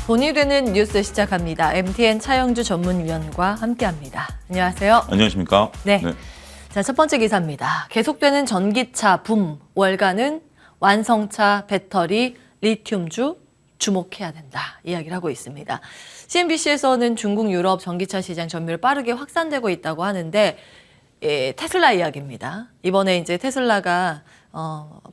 돈이 되는 뉴스 시작합니다. MTN 차영주 전문위원과 함께합니다. 안녕하세요. 안녕하십니까? 네. 자, 첫 번째 기사입니다. 계속되는 전기차 붐, 월가는 완성차, 배터리, 리튬주 주목해야 된다 이야기를 하고 있습니다. CNBC에서는 중국, 유럽 전기차 시장 점유율 빠르게 확산되고 있다고 하는데 테슬라 이야기입니다. 이번에 이제 테슬라가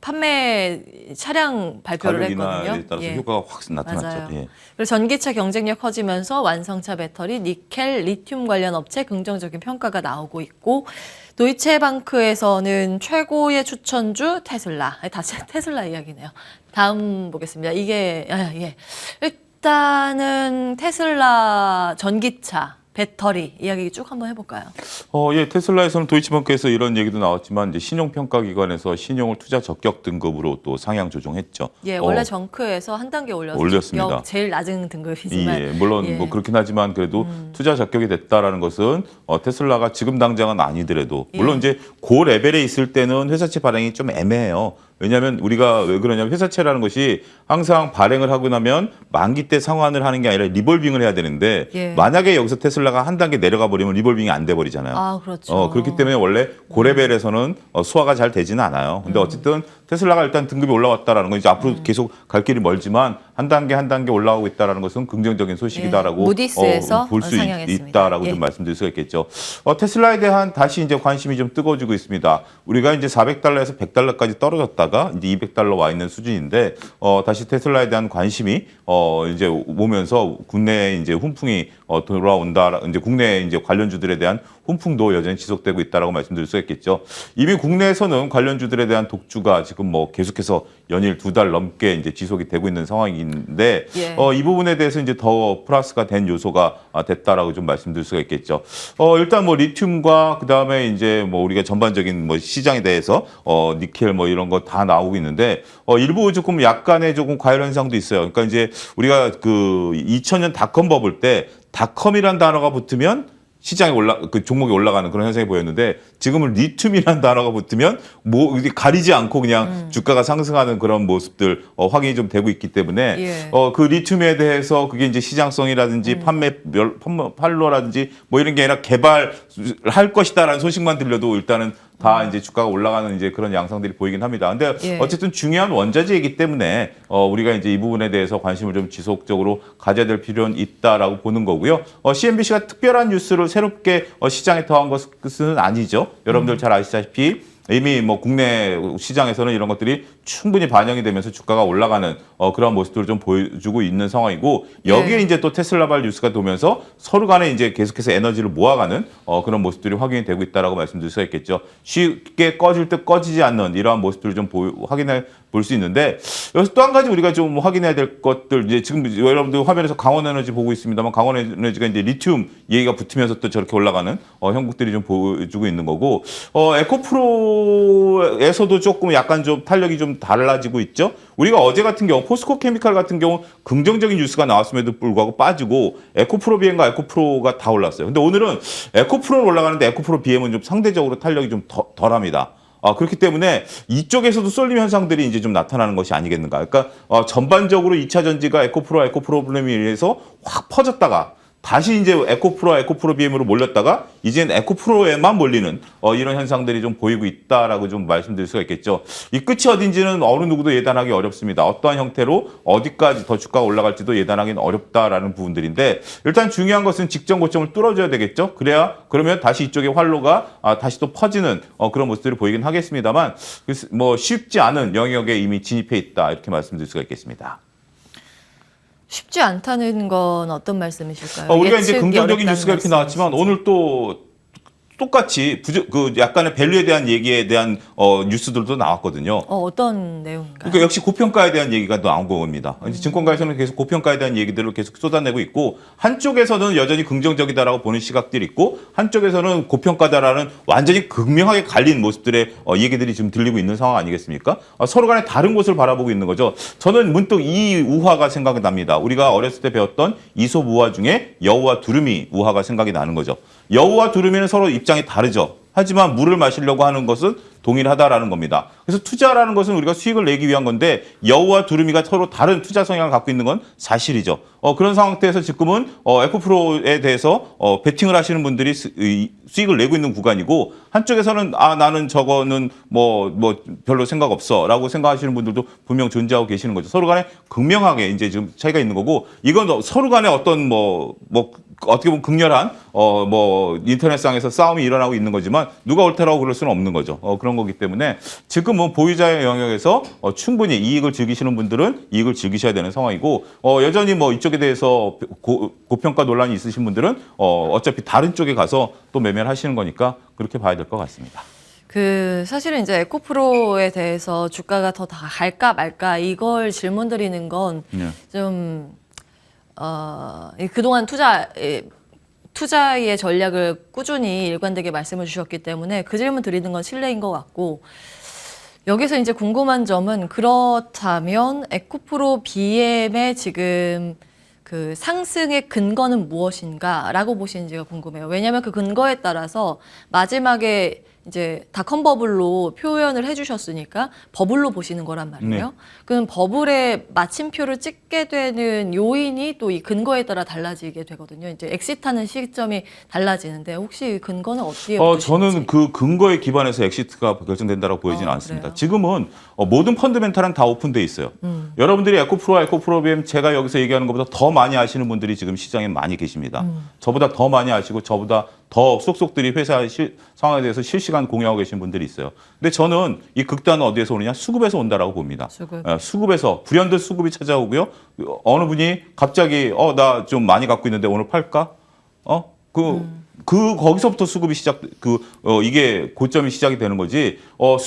판매 차량 발표를 했거든요. 따라서 효과가 확 나타났죠. 맞아요. 예. 그리고 전기차 경쟁력 커지면서 완성차 배터리, 니켈, 리튬 관련 업체 긍정적인 평가가 나오고 있고 도이체방크에서는 최고의 추천주 테슬라. 다 테슬라 이야기네요. 다음 보겠습니다. 일단은 테슬라 전기차 배터리 이야기 쭉 한번 해볼까요? 예, 테슬라에서는 도이치ban크에서 이런 얘기도 나왔지만 이제 신용평가기관에서 신용을 투자 적격 등급으로 또 상향 조정했죠. 예, 원래 정크에서 한 단계 올렸습니다. 적격, 제일 낮은 등급이지만. 예, 물론 뭐 그렇긴 하지만 그래도 투자 적격이 됐다라는 것은 테슬라가 지금 당장은 아니더라도 물론 이제 그 레벨에 있을 때는 회사채 발행이 좀 애매해요. 왜냐하면 우리가 왜 그러냐면 회사채라는 것이 항상 발행을 하고 나면 만기 때 상환을 하는 게 아니라 리볼빙을 해야 되는데 만약에 여기서 테슬라가 한 단계 내려가 버리면 리볼빙이 안 돼 버리잖아요. 아, 그렇죠. 그렇기 때문에 원래 그 레벨에서는 수화가 잘 되지는 않아요. 근데 어쨌든 테슬라가 일단 등급이 올라왔다라는 건 이제 앞으로 계속 갈 길이 멀지만 한 단계 올라가고 있다라는 것은 긍정적인 소식이다라고 무디스에서 볼 수 상향했습니다. 있다라고 좀 말씀드릴 수가 있겠죠. 테슬라에 대한 다시 이제 관심이 좀 뜨거워지고 있습니다. 우리가 이제 400달러에서 100달러까지 떨어졌다가 이제 200달러 와 있는 수준인데 다시 테슬라에 대한 관심이 이제 오면서 국내에 이제 훈풍이 돌아온다. 이제 국내 이제 관련주들에 대한 훈풍도 여전히 지속되고 있다라고 말씀드릴 수 있겠죠. 이미 국내에서는 관련주들에 대한 독주가 지금 뭐 계속해서 연일 2달 넘게 이제 지속이 되고 있는 상황인데 이 부분에 대해서 이제 더 플러스가 된 요소가 됐다라고 좀 말씀드릴 수가 있겠죠. 일단 뭐 리튬과 그다음에 이제 뭐 우리가 전반적인 뭐 시장에 대해서 니켈 뭐 이런 거 다 나오고 있는데 일부 조금 약간의 조금 과열 현상도 있어요. 그러니까 이제 우리가 그 2000년 닷컴 버블 때 닷컴이란 단어가 붙으면 시장에 그 종목이 올라가는 그런 현상이 보였는데 지금은 리튬이라는 단어가 붙으면 뭐 가리지 않고 그냥 주가가 상승하는 그런 모습들 확인이 좀 되고 있기 때문에 그 리튬에 대해서 그게 이제 시장성이라든지 판로라든지 뭐 이런 게 아니라 개발할 것이다라는 소식만 들려도 일단은 다 이제 주가가 올라가는 이제 그런 양상들이 보이긴 합니다. 근데 어쨌든 중요한 원자재이기 때문에 우리가 이제 이 부분에 대해서 관심을 좀 지속적으로 가져야 될 필요는 있다라고 보는 거고요. CNBC가 특별한 뉴스를 새롭게 시장에 더한 것은 아니죠. 여러분들 잘 아시다시피 이미 뭐 국내 시장에서는 이런 것들이 충분히 반영이 되면서 주가가 올라가는 그런 모습들을 좀 보여주고 있는 상황이고 여기에 이제 또 테슬라발 뉴스가 도면서 서로 간에 이제 계속해서 에너지를 모아가는 그런 모습들이 확인이 되고 있다라고 말씀드릴 수가 있겠죠. 쉽게 꺼질 듯 꺼지지 않는 이러한 모습들을 좀 확인해 볼 수 있는데 여기서 또 한 가지 우리가 좀 확인해야 될 것들 이제 지금 여러분들 화면에서 강원에너지 보고 있습니다만 강원에너지가 이제 리튬 얘기가 붙으면서 또 저렇게 올라가는 형국들이 좀 보여주고 있는 거고 에코프로에서도 조금 약간 좀 탄력이 좀 달라지고 있죠. 우리가 어제 같은 경우 포스코 케미칼 같은 경우 긍정적인 뉴스가 나왔음에도 불구하고 빠지고 에코프로 BM과 에코프로가 다 올랐어요. 근데 오늘은 에코프로는 올라가는데 에코프로 BM은 좀 상대적으로 탄력이 좀 덜합니다. 그렇기 때문에 이쪽에서도 쏠림 현상들이 이제 좀 나타나는 것이 아니겠는가. 그러니까 전반적으로 2차 전지가 에코프로블렘에 의해서 확 퍼졌다가 다시 이제 에코프로 BM으로 몰렸다가 이제는 에코프로에만 몰리는 이런 현상들이 좀 보이고 있다라고 좀 말씀드릴 수가 있겠죠. 이 끝이 어딘지는 어느 누구도 예단하기 어렵습니다. 어떠한 형태로 어디까지 더 주가가 올라갈지도 예단하기는 어렵다라는 부분들인데 일단 중요한 것은 직전 고점을 뚫어줘야 되겠죠. 그러면 다시 이쪽의 활로가 다시 또 퍼지는 그런 모습들을 보이긴 하겠습니다만 뭐 쉽지 않은 영역에 이미 진입해 있다 이렇게 말씀드릴 수가 있겠습니다. 쉽지 않다는 건 어떤 말씀이실까요? 우리가 이제 긍정적인 뉴스가 이렇게 나왔지만 오늘 또 똑같이 약간의 밸류에 대한 얘기에 대한 뉴스들도 나왔거든요. 어떤 내용인가요? 그러니까 역시 고평가에 대한 얘기가 나온 겁니다. 증권가에서는 계속 고평가에 대한 얘기들을 계속 쏟아내고 있고 한쪽에서는 여전히 긍정적이다라고 보는 시각들이 있고 한쪽에서는 고평가다라는 완전히 극명하게 갈린 모습들의 얘기들이 지금 들리고 있는 상황 아니겠습니까? 서로 간에 다른 곳을 바라보고 있는 거죠. 저는 문득 이 우화가 생각이 납니다. 우리가 어렸을 때 배웠던 이솝 우화 중에 여우와 두루미 우화가 생각이 나는 거죠. 여우와 두루미는 서로 입장이 다르죠. 하지만 물을 마시려고 하는 것은 동일하다라는 겁니다. 그래서 투자라는 것은 우리가 수익을 내기 위한 건데 여우와 두루미가 서로 다른 투자 성향을 갖고 있는 건 사실이죠. 그런 상태에서 지금은 에코프로에 대해서 베팅을 하시는 분들이 수익을 내고 있는 구간이고 한쪽에서는 나는 저거는 뭐 별로 생각 없어라고 생각하시는 분들도 분명 존재하고 계시는 거죠. 서로 간에 극명하게 이제 지금 차이가 있는 거고 이건 서로 간에 어떤 어떻게 보면 극렬한 인터넷상에서 싸움이 일어나고 있는 거지만 누가 옳다라고 그럴 수는 없는 거죠. 그런 거기 때문에 지금 뭐 보유자의 영역에서 충분히 이익을 즐기시는 분들은 이익을 즐기셔야 되는 상황이고 여전히 뭐 이쪽에 대해서 고평가 논란이 있으신 분들은 어차피 다른 쪽에 가서 또 매매를 하시는 거니까 그렇게 봐야 될 것 같습니다. 사실은 이제 에코프로에 대해서 주가가 더 다 갈까 말까 이걸 질문 드리는 건 좀 그동안 투자의 전략을 꾸준히 일관되게 말씀을 주셨기 때문에 그 질문 드리는 건 실례인 것 같고 여기서 이제 궁금한 점은 그렇다면 에코프로 BM의 지금 그 상승의 근거는 무엇인가라고 보시는지가 궁금해요. 왜냐하면 그 근거에 따라서 마지막에 이제 닷컴 버블로 표현을 해주셨으니까 버블로 보시는 거란 말이에요. 네. 그럼 버블에 마침표를 찍게 되는 요인이 또 이 근거에 따라 달라지게 되거든요. 이제 엑시트하는 시점이 달라지는데 혹시 근거는 어디에 보시는지? 저는 그 근거에 기반해서 엑시트가 결정된다고 보이지는 않습니다. 그래요? 지금은 모든 펀드멘탈은 다 오픈돼 있어요. 여러분들이 에코프로 BM 제가 여기서 얘기하는 것보다 더 많이 아시는 분들이 지금 시장에 많이 계십니다. 저보다 더 많이 아시고 저보다 더 쏙쏙들이 회사 상황에 대해서 실시간 공유하고 계신 분들이 있어요. 근데 저는 이 극단은 어디에서 오느냐? 수급에서 온다라고 봅니다. 수급에서 불현듯 수급이 찾아오고요. 어느 분이 갑자기 나 좀 많이 갖고 있는데 오늘 팔까? 거기서부터 수급이 이게 고점이 시작이 되는 거지.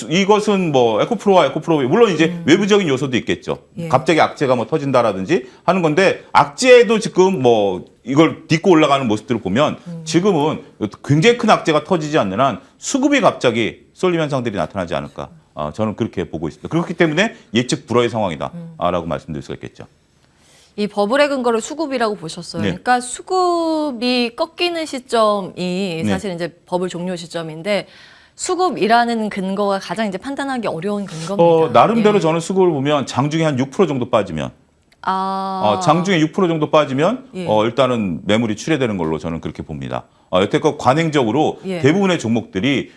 이것은 뭐 에코프로 물론 이제 외부적인 요소도 있겠죠. 예. 갑자기 악재가 뭐 터진다라든지 하는 건데 악재도 지금 뭐 이걸 딛고 올라가는 모습들을 보면 지금은 굉장히 큰 악재가 터지지 않는 한 수급이 갑자기 쏠림 현상들이 나타나지 않을까. 저는 그렇게 보고 있습니다. 그렇기 때문에 예측 불허의 상황이다라고 말씀드릴 수가 있겠죠. 이 버블의 근거를 수급이라고 보셨어요. 네. 그러니까 수급이 꺾이는 시점이 사실 네. 이제 버블 종료 시점인데 수급이라는 근거가 가장 이제 판단하기 어려운 근거입니다. 나름대로 예. 저는 수급을 보면 장중에 한 6% 정도 빠지면 장중에 6% 정도 빠지면 예. 일단은 매물이 출회되는 걸로 저는 그렇게 봅니다. 여태껏 관행적으로 예. 대부분의 종목들이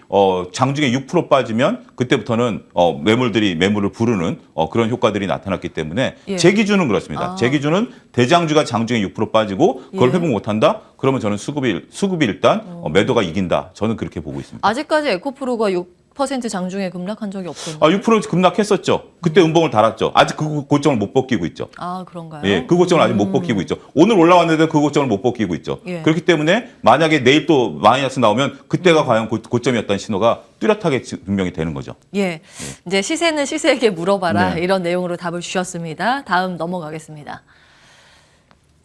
장중에 6% 빠지면 그때부터는 매물을 부르는 그런 효과들이 나타났기 때문에 예. 제 기준은 그렇습니다. 제 기준은 대장주가 장중에 6% 빠지고 그걸 예. 회복 못한다? 그러면 저는 수급이 일단 매도가 이긴다. 저는 그렇게 보고 있습니다. 아직까지 에코프로가 6% 장중에 급락한 적이 없거든요. 6% 급락했었죠. 그때 음봉을 달았죠. 아직 그 고점을 못 벗기고 있죠. 그런가요? 예, 그 고점을 아직 못 벗기고 있죠. 오늘 올라왔는데 그 고점을 못 벗기고 있죠. 예. 그렇기 때문에 만약에 내일 또 마이너스 나오면 그때가 과연 고점이었다는 신호가 뚜렷하게 분명히 되는 거죠. 예. 이제 시세는 시세에게 물어봐라. 네. 이런 내용으로 답을 주셨습니다. 다음 넘어가겠습니다.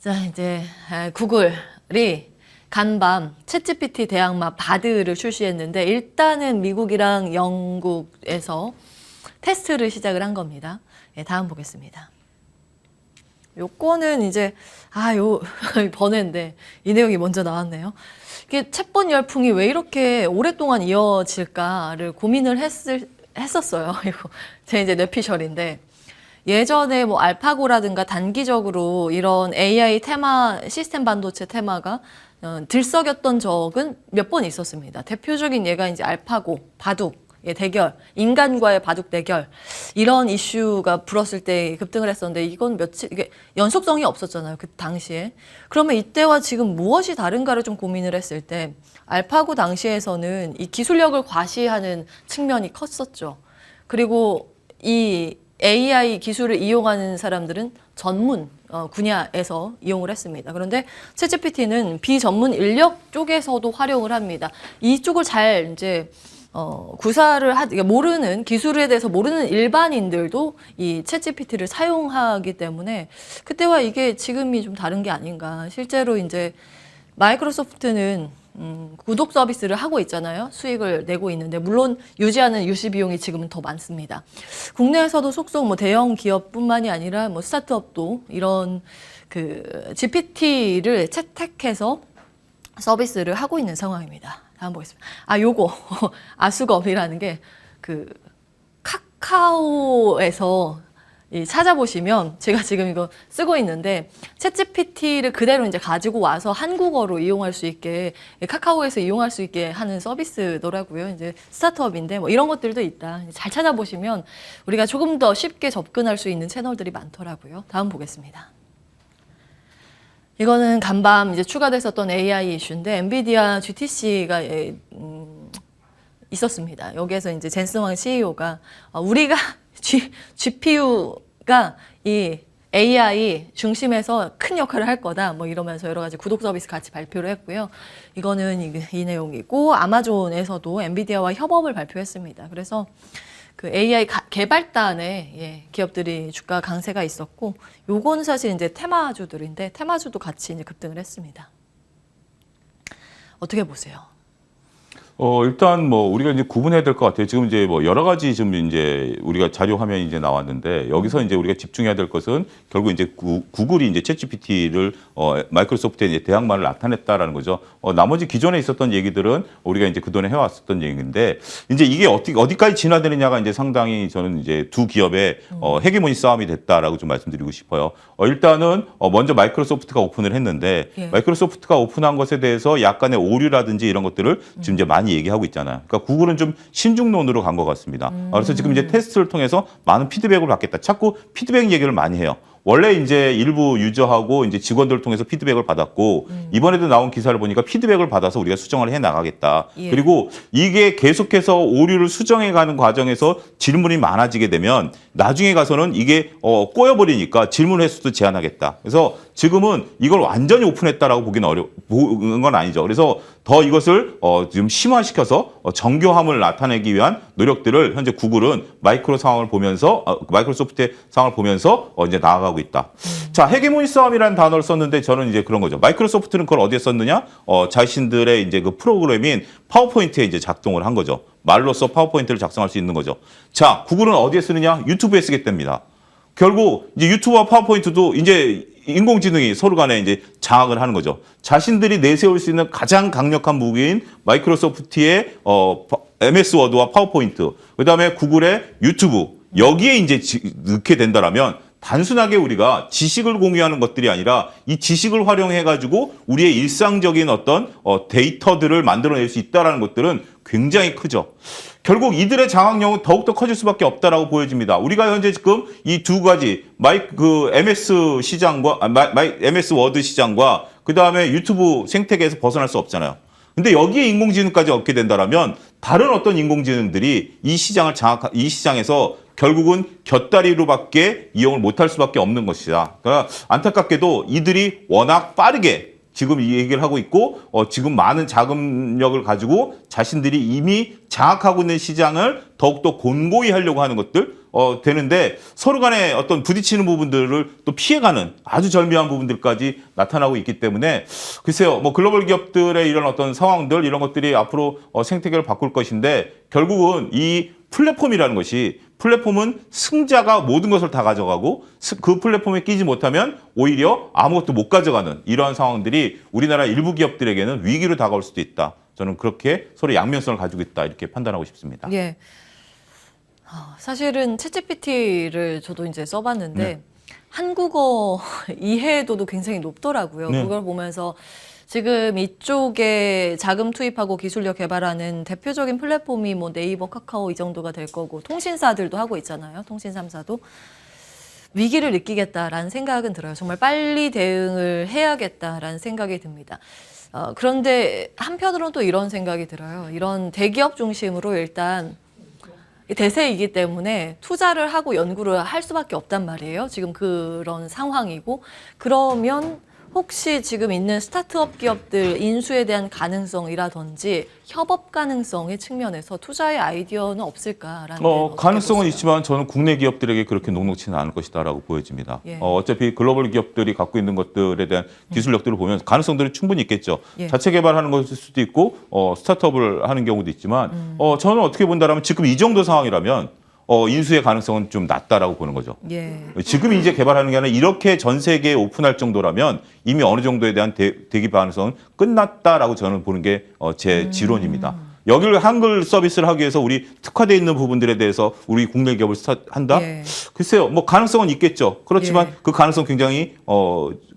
자, 이제 구글이 간밤 챗GPT 대항마 바드를 출시했는데 일단은 미국이랑 영국에서 테스트를 시작을 한 겁니다. 예, 다음 보겠습니다. 요거는 이제 번외인데 이 내용이 먼저 나왔네요. 이게 챗봇 열풍이 왜 이렇게 오랫동안 이어질까를 고민을 했었어요. 이거 제 이제 뇌피셜인데 예전에 뭐 알파고라든가 단기적으로 이런 AI 테마 시스템 반도체 테마가 들썩였던 적은 몇 번 있었습니다. 대표적인 예가 이제 알파고, 바둑의 대결, 인간과의 바둑 대결 이런 이슈가 불었을 때 급등을 했었는데 이건 이게 연속성이 없었잖아요. 그 당시에. 그러면 이때와 지금 무엇이 다른가를 좀 고민을 했을 때 알파고 당시에서는 이 기술력을 과시하는 측면이 컸었죠. 그리고 이 AI 기술을 이용하는 사람들은 전문 분야에서 이용을 했습니다. 그런데 챗GPT는 비전문 인력 쪽에서도 활용을 합니다. 이쪽을 잘 이제 모르는 기술에 대해서 모르는 일반인들도 이 챗GPT를 사용하기 때문에 그때와 이게 지금이 좀 다른 게 아닌가. 실제로 이제 마이크로소프트는 구독 서비스를 하고 있잖아요. 수익을 내고 있는데 물론 유지하는 유지 비용이 지금은 더 많습니다. 국내에서도 속속 뭐 대형 기업뿐만이 아니라 뭐 스타트업도 이런 그 GPT를 채택해서 서비스를 하고 있는 상황입니다. 다음 보겠습니다. 요거 아수검이라는 게 그 카카오에서 찾아보시면 제가 지금 이거 쓰고 있는데 챗GPT를 그대로 이제 가지고 와서 한국어로 이용할 수 있게 카카오에서 이용할 수 있게 하는 서비스더라고요. 이제 스타트업인데 뭐 이런 것들도 있다. 잘 찾아보시면 우리가 조금 더 쉽게 접근할 수 있는 채널들이 많더라고요. 다음 보겠습니다. 이거는 간밤 이제 추가됐었던 AI 이슈인데 엔비디아 GTC가 있었습니다. 여기에서 이제 젠슨 왕 CEO가 우리가 GPU가 이 AI 중심에서 큰 역할을 할 거다. 뭐 이러면서 여러 가지 구독 서비스 같이 발표를 했고요. 이거는 이 내용이고 아마존에서도 엔비디아와 협업을 발표했습니다. 그래서 그 AI 개발단의 기업들이 주가 강세가 있었고, 요거는 사실 이제 테마주들인데 테마주도 같이 이제 급등을 했습니다. 어떻게 보세요? 일단 뭐 우리가 이제 구분해야 될 것 같아요. 지금 이제 뭐 여러 가지 좀 이제 우리가 자료 화면이 이제 나왔는데 여기서 이제 우리가 집중해야 될 것은 결국 이제 구글이 이제 챗GPT를 마이크로소프트에 이제 대항마를 나타냈다라는 거죠. 나머지 기존에 있었던 얘기들은 우리가 이제 그동안에 해왔었던 얘기인데 이제 이게 어디까지 진화되느냐가 이제 상당히 저는 이제 두 기업의 헤게모니 싸움이 됐다라고 좀 말씀드리고 싶어요. 일단은 먼저 마이크로소프트가 오픈을 했는데 마이크로소프트가 오픈한 것에 대해서 약간의 오류라든지 이런 것들을 지금 이제 많이 얘기하고 있잖아요. 그러니까 구글은 좀 신중론으로 간 것 같습니다. 그래서 지금 이제 테스트를 통해서 많은 피드백을 받겠다. 자꾸 피드백 얘기를 많이 해요. 원래 이제 일부 유저하고 이제 직원들을 통해서 피드백을 받았고 이번에도 나온 기사를 보니까 피드백을 받아서 우리가 수정을 해 나가겠다. 그리고 이게 계속해서 오류를 수정해 가는 과정에서 질문이 많아지게 되면 나중에 가서는 이게 꼬여버리니까 질문 횟수도 제한하겠다. 그래서 지금은 이걸 완전히 오픈했다라고 보기는 어려운 건 아니죠. 그래서 더 이것을 좀 심화시켜서 정교함을 나타내기 위한 노력들을 현재 구글은 마이크로소프트의 상황을 보면서 이제 나아가고 있다. 자, 헤게모니 싸움이라는 단어를 썼는데 저는 이제 그런 거죠. 마이크로소프트는 그걸 어디에 썼느냐? 자신들의 이제 그 프로그램인 파워포인트에 이제 작동을 한 거죠. 말로써 파워포인트를 작성할 수 있는 거죠. 자, 구글은 어디에 쓰느냐? 유튜브에 쓰겠답니다. 결국 이제 유튜브와 파워포인트도 이제 인공지능이 서로 간에 이제 장악을 하는 거죠. 자신들이 내세울 수 있는 가장 강력한 무기인 마이크로소프트의 MS 워드와 파워포인트, 그다음에 구글의 유튜브, 여기에 이제 넣게 된다라면 단순하게 우리가 지식을 공유하는 것들이 아니라 이 지식을 활용해 가지고 우리의 일상적인 어떤 데이터들을 만들어낼 수 있다라는 것들은 굉장히 크죠. 결국 이들의 장악력은 더욱더 커질 수밖에 없다라고 보여집니다. 우리가 현재 지금 이 두 가지 MS 시장과 MS 워드 시장과 그다음에 유튜브 생태계에서 벗어날 수 없잖아요. 근데 여기에 인공지능까지 얻게 된다라면 다른 어떤 인공지능들이 이 시장에서 결국은 곁다리로밖에 이용을 못할 수밖에 없는 것이다. 그러니까 안타깝게도 이들이 워낙 빠르게 지금 이 얘기를 하고 있고 지금 많은 자금력을 가지고 자신들이 이미 장악하고 있는 시장을 더욱더 곤고히 하려고 하는 것들 되는데 서로 간에 어떤 부딪히는 부분들을 또 피해가는 아주 절묘한 부분들까지 나타나고 있기 때문에 글쎄요, 뭐 글로벌 기업들의 이런 어떤 상황들 이런 것들이 앞으로 생태계를 바꿀 것인데 결국은 이 플랫폼은 승자가 모든 것을 다 가져가고 그 플랫폼에 끼지 못하면 오히려 아무것도 못 가져가는 이러한 상황들이 우리나라 일부 기업들에게는 위기로 다가올 수도 있다. 저는 그렇게 서로 양면성을 가지고 있다 이렇게 판단하고 싶습니다. 예. 사실은 챗GPT를 저도 이제 써봤는데 한국어 이해도도 굉장히 높더라고요. 그걸 보면서 지금 이쪽에 자금 투입하고 기술력 개발하는 대표적인 플랫폼이 뭐 네이버, 카카오 이 정도가 될 거고 통신사들도 하고 있잖아요. 통신 3사도. 위기를 느끼겠다라는 생각은 들어요. 정말 빨리 대응을 해야겠다라는 생각이 듭니다. 그런데 한편으로는 또 이런 생각이 들어요. 이런 대기업 중심으로 일단 대세이기 때문에 투자를 하고 연구를 할 수밖에 없단 말이에요. 지금 그런 상황이고 그러면 혹시 지금 있는 스타트업 기업들 인수에 대한 가능성이라든지 협업 가능성의 측면에서 투자의 아이디어는 없을까라는 가능성은 있지만 저는 국내 기업들에게 그렇게 녹록치는 않을 것이다라고 보여집니다. 어차피 글로벌 기업들이 갖고 있는 것들에 대한 기술력들을 보면 가능성들이 충분히 있겠죠. 자체 개발하는 것일 수도 있고 스타트업을 하는 경우도 있지만 저는 어떻게 본다라면 지금 이 정도 상황이라면 인수의 가능성은 좀 낮다라고 보는 거죠. 지금 이제 개발하는 게 아니라 이렇게 전 세계에 오픈할 정도라면 이미 어느 정도에 대한 대기 가능성은 끝났다라고 저는 보는 게 제 지론입니다. 여기를 한글 서비스를 하기 위해서 우리 특화되어 있는 부분들에 대해서 우리 국내 기업을 한다? 예. 글쎄요, 뭐 가능성은 있겠죠. 그렇지만 예. 그 가능성 굉장히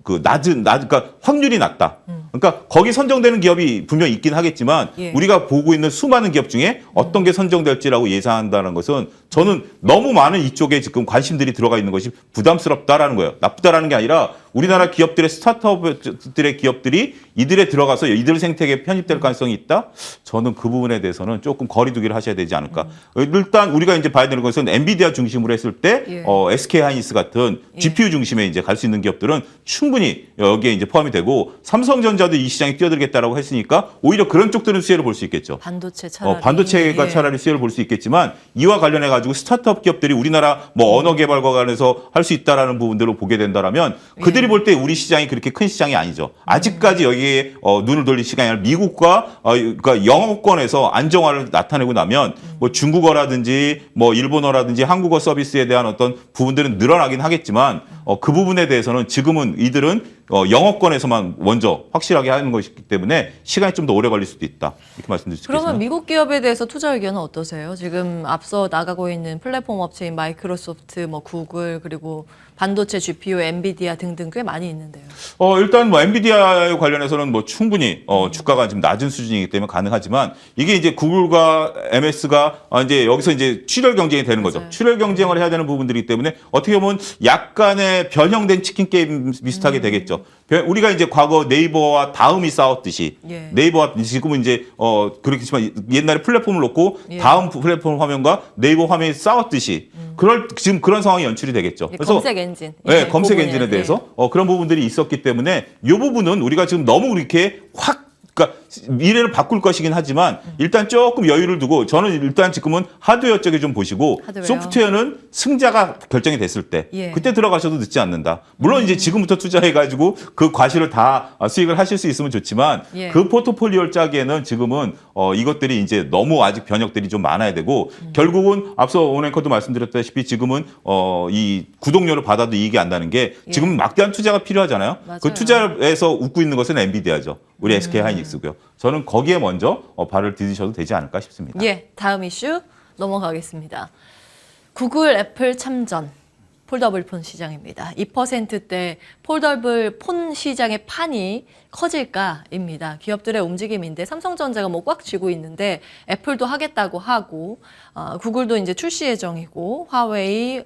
그러니까 확률이 낮다. 그러니까 거기 선정되는 기업이 분명히 있긴 하겠지만 예. 우리가 보고 있는 수많은 기업 중에 어떤 게 선정될지라고 예상한다는 것은 저는 너무 많은 이쪽에 지금 관심들이 들어가 있는 것이 부담스럽다라는 거예요. 나쁘다라는 게 아니라 우리나라 기업들의 스타트업들의 기업들이 이들에 들어가서 이들 생태계에 편입될 가능성이 있다? 저는 그 부분에 대해서는 조금 거리두기를 하셔야 되지 않을까. 일단 우리가 이제 봐야 되는 것은 엔비디아 중심으로 했을 때 예. SK 하이닉스 같은 예. GPU 중심에 이제 갈 수 있는 기업들은 충분히 여기에 이제 포함이 되고 삼성전자도 이 시장에 뛰어들겠다라고 했으니까 오히려 그런 쪽들은 수혜를 볼 수 있겠죠. 반도체 차라리. 반도체가 예. 차라리 수혜를 볼 수 있겠지만 이와 관련해 가지고 스타트업 기업들이 우리나라 뭐 언어 개발과 관해서 할 수 있다라는 부분들을 보게 된다라면 그들이 볼 때 우리 시장이 그렇게 큰 시장이 아니죠. 아직까지 여기에 눈을 돌릴 시간이 아니라 미국과 그러니까 영어권에서 안정화를 나타내고 나면 뭐 중국어라든지 뭐 일본어라든지 한국어 서비스에 대한 어떤 부분들은 늘어나긴 하겠지만 그 부분에 대해서는 지금은 이들은 영어권에서만 먼저 확실하게 하는 것이기 때문에 시간이 좀 더 오래 걸릴 수도 있다. 이렇게 말씀드릴 수 있겠습니다. 그러면 미국 기업에 대해서 투자 의견은 어떠세요? 지금 앞서 나가고 있는 플랫폼 업체인 마이크로소프트, 뭐 구글, 그리고 반도체 GPU, 엔비디아 등등 꽤 많이 있는데요. 일단 뭐 엔비디아에 관련해서는 뭐 충분히 주가가 지금 낮은 수준이기 때문에 가능하지만 이게 이제 구글과 MS가 이제 여기서 이제 출혈 경쟁이 되는 거죠. 맞아요. 출혈 경쟁을 해야 되는 부분들이기 때문에 어떻게 보면 약간의 변형된 치킨 게임 비슷하게 되겠죠. 우리가 이제 과거 네이버와 다음이 싸웠듯이 예. 네이버와 지금은 이제 그렇겠지만 옛날에 플랫폼을 놓고 예. 다음 플랫폼 화면과 네이버 화면이 싸웠듯이 지금 그런 상황이 연출이 되겠죠. 검색 엔진. 네, 예, 검색 그 엔진에 부분이요. 대해서 그런 부분들이 있었기 때문에 이 부분은 우리가 지금 너무 이렇게 그러니까 미래를 바꿀 것이긴 하지만 일단 조금 여유를 두고 저는 일단 지금은 하드웨어 쪽에 좀 보시고 하드웨어. 소프트웨어는 승자가 결정이 됐을 때 예. 그때 들어가셔도 늦지 않는다. 물론 이제 지금부터 투자해가지고 그 과실을 다 수익을 하실 수 있으면 좋지만 예. 그 포트폴리오를 짜기에는 지금은 이것들이 이제 너무 아직 변혁들이 좀 많아야 되고 결국은 앞서 오앵커도 말씀드렸다시피 지금은 이 구독료를 받아도 이익이 안 나는 게 지금 막대한 투자가 필요하잖아요. 맞아요. 그 투자에서 웃고 있는 것은 엔비디아죠. 우리 SK 하이닉스고요. 저는 거기에 먼저 발을 디디셔도 되지 않을까 싶습니다. 예, 다음 이슈 넘어가겠습니다. 구글, 애플 참전. 폴더블 폰 시장입니다. 2%대 폴더블 폰 시장의 판이 커질까입니다. 기업들의 움직임인데 삼성전자가 뭐 꽉 쥐고 있는데 애플도 하겠다고 하고 구글도 이제 출시 예정이고 화웨이,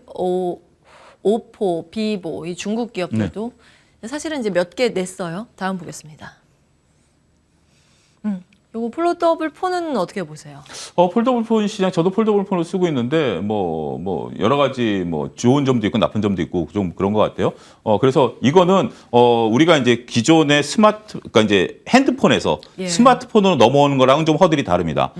오포, 비보 이 중국 기업들도 사실은 이제 몇 개 냈어요. 다음 보겠습니다. 요거 폴더블 폰은 어떻게 보세요? 폴더블 폰 시장, 저도 폴더블 폰을 쓰고 있는데, 뭐, 여러 가지, 뭐, 좋은 점도 있고, 나쁜 점도 있고, 좀 그런 것 같아요. 그래서 이거는, 우리가 이제 기존의 그러니까 이제 핸드폰에서 예. 스마트폰으로 넘어오는 거랑은 좀 허들이 다릅니다.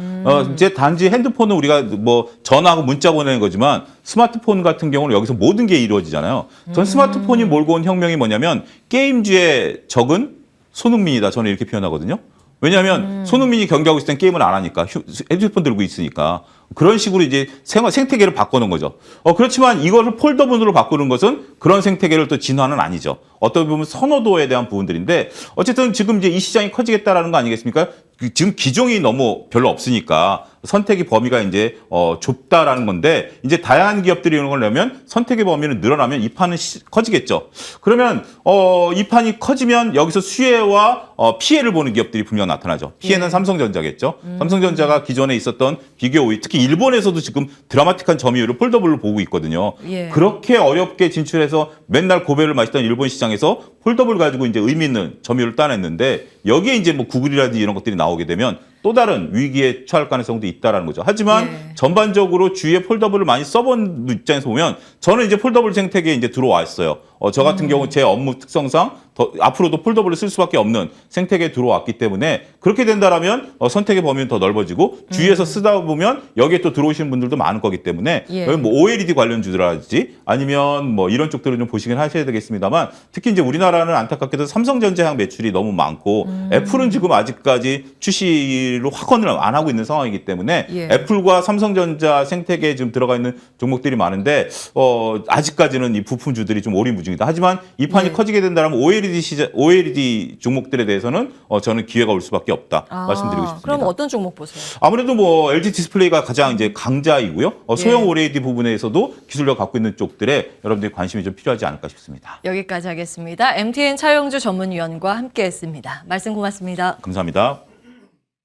이제 단지 핸드폰은 우리가 뭐, 전화하고 문자 보내는 거지만, 스마트폰 같은 경우는 여기서 모든 게 이루어지잖아요. 전 스마트폰이 몰고 온 혁명이 뭐냐면, 게임주의 적은 손흥민이다. 저는 이렇게 표현하거든요. 왜냐하면 손흥민이 경기하고 있을 땐 게임을 안 하니까 핸드폰 들고 있으니까 그런 식으로 이제 생태계를 바꾸는 거죠. 그렇지만 이거를 폴더블로 바꾸는 것은 그런 생태계를 또 진화는 아니죠. 어떻게 보면 선호도에 대한 부분들인데 어쨌든 지금 이제 이 시장이 커지겠다라는 거 아니겠습니까? 지금 기종이 너무 별로 없으니까 선택의 범위가 이제 좁다라는 건데 이제 다양한 기업들이 이런 걸 내면 선택의 범위는 늘어나면 이 판은 커지겠죠. 그러면 이 판이 커지면 여기서 수혜와 피해를 보는 기업들이 분명 나타나죠. 피해는 예. 삼성전자겠죠. 삼성전자가 기존에 있었던 비교 우위, 특히 일본에서도 지금 드라마틱한 점유율을 폴더블로 보고 있거든요. 예. 그렇게 어렵게 진출해서 맨날 고배를 마시던 일본 시장에서 폴더블 가지고 이제 의미 있는 점유율을 따냈는데 여기에 이제 뭐 구글이라든지 이런 것들이 나오게 되면 또 다른 위기에 처할 가능성도 있다라는 거죠. 하지만 예. 전반적으로 주위에 폴더블을 많이 써본 입장에서 보면 저는 이제 폴더블 생태계에 이제 들어왔어요. 저 같은 경우 제 업무 특성상 앞으로도 폴더블을 쓸 수밖에 없는 생태계에 들어왔기 때문에 그렇게 된다라면 선택의 범위는 더 넓어지고 주위에서 쓰다 보면 여기에 또 들어오시는 분들도 많을 거기 때문에 예. 여기 뭐 OLED 관련주라든지 아니면 뭐 이런 쪽들을 좀 보시긴 하셔야 되겠습니다만 특히 이제 우리나라는 안타깝게도 삼성전자 매출이 너무 많고 애플은 지금 아직까지 출시를 확언을 안 하고 있는 상황이기 때문에 예. 애플과 삼성전자 생태계에 지금 들어가 있는 종목들이 많은데 아직까지는 이 부품주들이 좀 오리무중이다. 하지만 이 판이 예. 커지게 된다면 OLED 종목들에 대해서는 저는 기회가 올 수밖에 없다 말씀드리고 싶습니다. 그럼 어떤 종목 보세요? 아무래도 뭐 LG 디스플레이가 가장 이제 강자이고요. 소형 OLED 부분에서도 기술력 갖고 있는 쪽들에 여러분들이 관심이 좀 필요하지 않을까 싶습니다. 여기까지 하겠습니다. MTN 차영주 전문위원과 함께했습니다. 말씀 고맙습니다. 감사합니다.